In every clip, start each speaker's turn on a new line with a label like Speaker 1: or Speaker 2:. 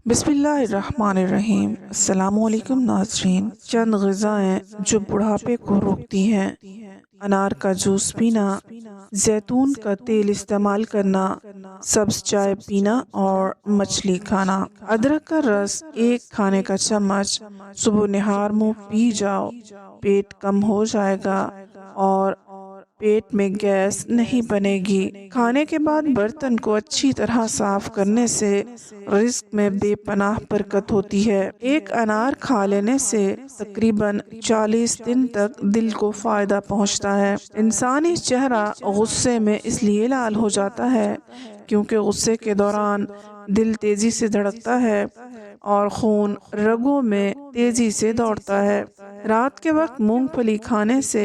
Speaker 1: बिस्मिल्लाहिर्रहमानिर्रहीम। अस्सलाम वालेकुम नाज़रीन। चंद ग़िज़ाएँ जो बुढ़ापे को रोकती हैं: अनार का जूस पीना, जैतून का तेल इस्तेमाल करना, सब्ज़ चाय पीना और मछली खाना। अदरक का रस एक खाने का चम्मच सुबह निहार मुँह पी जाओ, पेट कम हो जाएगा और पेट में गैस नहीं बनेगी। खाने के बाद बर्तन को अच्छी तरह साफ करने से रिज़्क में बेपनाह बरकत होती है। एक अनार खा लेने से तकरीबन 40 दिन तक दिल को फ़ायदा पहुंचता है। इंसानी चेहरा गुस्से में इसलिए लाल हो जाता है क्योंकि गुस्से के दौरान दिल तेज़ी से धड़कता है और खून रगों में तेज़ी से दौड़ता है। रात के वक्त मूंगफली खाने से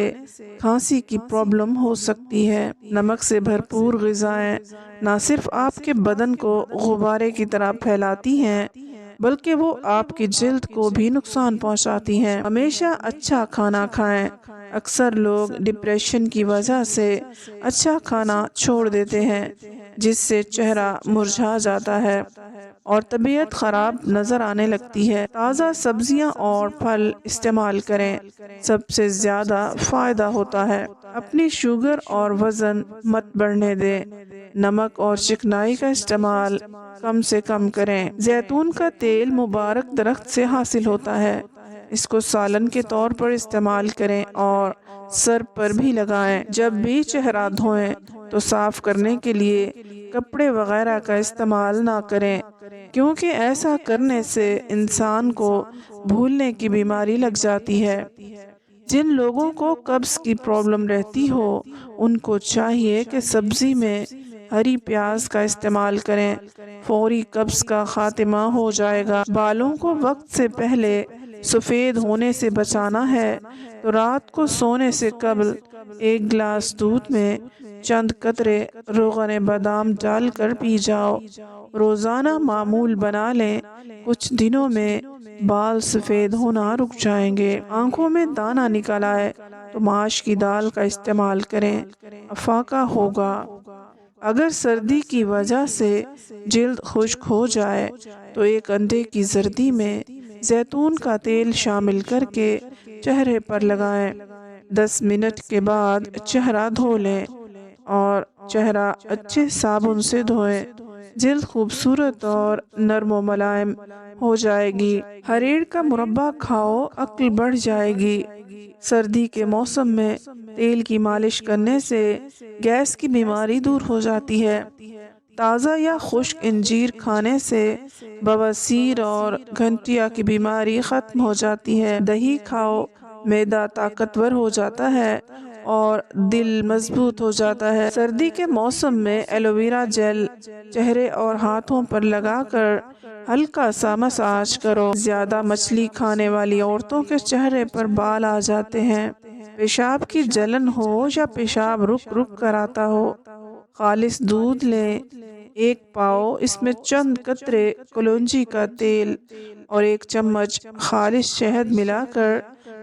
Speaker 1: खांसी की प्रॉब्लम हो सकती है। नमक से भरपूर ग़िज़ाएँ न सिर्फ आपके बदन को गुब्बारे की तरह फैलाती हैं बल्कि वो आपकी जिल्द को भी नुकसान पहुंचाती हैं। हमेशा अच्छा खाना खाएं। अक्सर लोग डिप्रेशन की वजह से अच्छा खाना छोड़ देते हैं जिससे चेहरा मुरझा जाता है और तबीयत ख़राब नज़र आने लगती है। ताज़ा सब्जियां और फल इस्तेमाल करें, सबसे ज़्यादा फ़ायदा होता है। अपनी शुगर और वज़न मत बढ़ने दें। नमक और चिकनाई का इस्तेमाल कम से कम करें। जैतून का तेल मुबारक दरख्त से हासिल होता है। इसको सालन के तौर पर इस्तेमाल करें और सर पर भी लगाएं। जब भी चेहरा धोएं तो साफ करने के लिए कपड़े वगैरह का इस्तेमाल ना करें क्योंकि ऐसा करने से इंसान को भूलने की बीमारी लग जाती है। जिन लोगों को कब्ज़ की प्रॉब्लम रहती हो उनको चाहिए कि सब्ज़ी में हरी प्याज का इस्तेमाल करें, फौरी कब्ज़ का खात्मा हो जाएगा। बालों को वक्त से पहले सफ़ेद होने से बचाना है तो रात को सोने से कबल एक गिलास दूध में चंद कतरे रोगन बादाम डालकर पी जाओ। रोज़ाना मामूल बना लें, कुछ दिनों में बाल सफ़ेद होना रुक जाएंगे। आंखों में दाना निकल आए तो माश की दाल का इस्तेमाल करें, अफाका होगा। अगर सर्दी की वजह से जिल्द खुश्क हो जाए तो एक अंडे की जर्दी में जैतून का तेल शामिल करके चेहरे पर लगाएं। 10 मिनट के बाद चेहरा धो लें और चेहरा अच्छे साबुन से धोएं। जिल्द खूबसूरत और नरम व मुलायम हो जाएगी। हरीड़ का मुरब्बा खाओ, अक्ल बढ़ जाएगी। सर्दी के मौसम में तेल की मालिश करने से गैस की बीमारी दूर हो जाती है। ताज़ा या खुश्क इंजीर खाने से बवासीर और घंटिया की बीमारी ख़त्म हो जाती है। दही खाओ, मैदा ताकतवर हो जाता है और दिल मजबूत हो जाता है। सर्दी के मौसम में एलोवेरा जेल चेहरे और हाथों पर लगाकर हल्का सा मसाज करो। ज़्यादा मछली खाने वाली औरतों के चेहरे पर बाल आ जाते हैं। पेशाब की जलन हो या पेशाब रुक रुक कर आता हो, खालिस दूध लें, एक पाओ, इसमें चंद कतरे कलौंजी का तेल और एक चम्मच खालिस शहद मिलाकर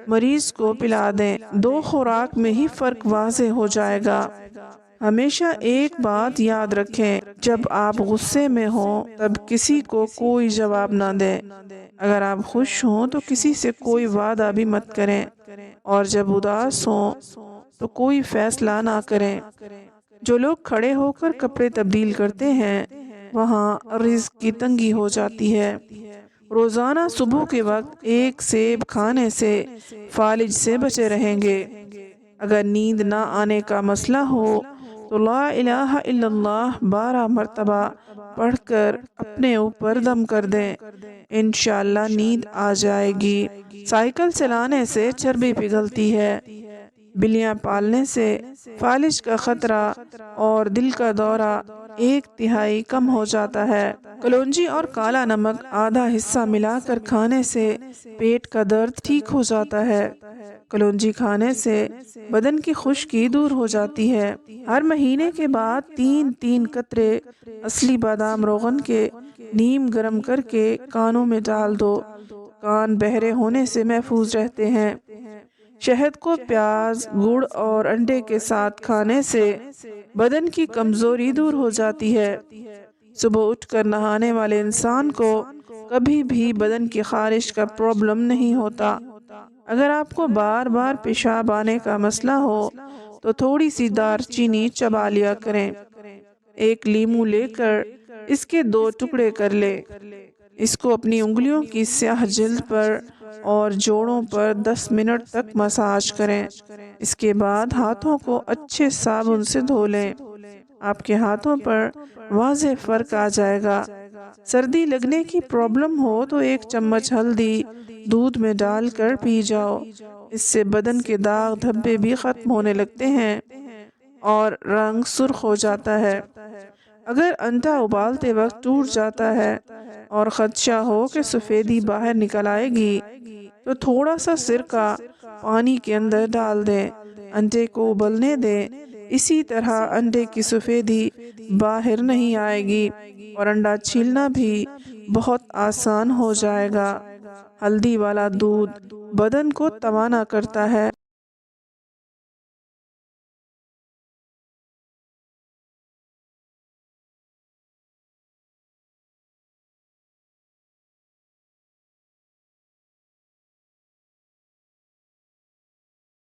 Speaker 1: मरीज को पिला दें। 2 खुराक में ही फ़र्क वाज़े हो जाएगा। हमेशा एक बात याद रखें, जब आप गुस्से में हों तब किसी को कोई जवाब ना दें। अगर आप खुश हों तो किसी से कोई वादा भी मत करें और जब उदास हों तो कोई फैसला ना करें। जो लोग खड़े होकर कपड़े तब्दील करते हैं वहाँ रिज़्क की तंगी हो जाती है। रोज़ाना सुबह के वक्त एक सेब खाने से फालिज से बचे रहेंगे। अगर नींद ना आने का मसला हो तो ला इलाहा इल्लल्लाह 12 मरतबा पढ़कर अपने ऊपर दम कर दें, इंशाअल्लाह नींद आ जाएगी। साइकिल चलाने से चर्बी पिघलती है। बिल्लियां पालने से फालिज का खतरा और दिल का दौरा 1/3 कम हो जाता है। कलौंजी और काला नमक आधा हिस्सा मिलाकर खाने से पेट का दर्द ठीक हो जाता है। कलौंजी खाने से बदन की खुश्की दूर हो जाती है। हर महीने के बाद 3-3 कतरे असली बादाम रोगन के नीम गरम करके कानों में डाल दो। कान बहरे होने से महफूज रहते हैं। शहद को प्याज, गुड़ और अंडे के साथ खाने से बदन की कमजोरी दूर हो जाती है। सुबह उठकर नहाने वाले इंसान को کبھی بھی بدن کی خارش کا پرابلم نہیں ہوتا۔ اگر آپ کو بار بار پیشاب آنے کا مسئلہ ہو تو تھوڑی سی دار چینی چبا لیا کریں۔ ایک لیمو لے کر اس کے 2 ٹکڑے کر لیں۔ اس کو اپنی انگلیوں کی سیاہ جلد پر اور جوڑوں پر 10 منٹ تک مساج کریں۔ اس کے بعد ہاتھوں کو اچھے صابن سے دھو لیں۔ آپ کے ہاتھوں پر واضح فرق آ جائے گا۔ سردی لگنے کی پرابلم ہو تو 1 چمچ ہلدی دودھ میں ڈال کر پی جاؤ۔ اس سے بدن کے داغ دھبے بھی ختم ہونے لگتے ہیں اور رنگ سرخ ہو جاتا ہے۔ اگر انڈا ابالتے وقت ٹوٹ جاتا ہے اور خدشہ ہو کہ سفیدی باہر نکل آئے گی تو تھوڑا سا سرکہ پانی کے اندر ڈال دیں، انڈے کو ابلنے دیں۔ اسی طرح انڈے کی سفیدی باہر نہیں آئے گی اور انڈا چھیلنا بھی بہت آسان ہو جائے گا۔ ہلدی والا دودھ بدن کو توانا کرتا ہے۔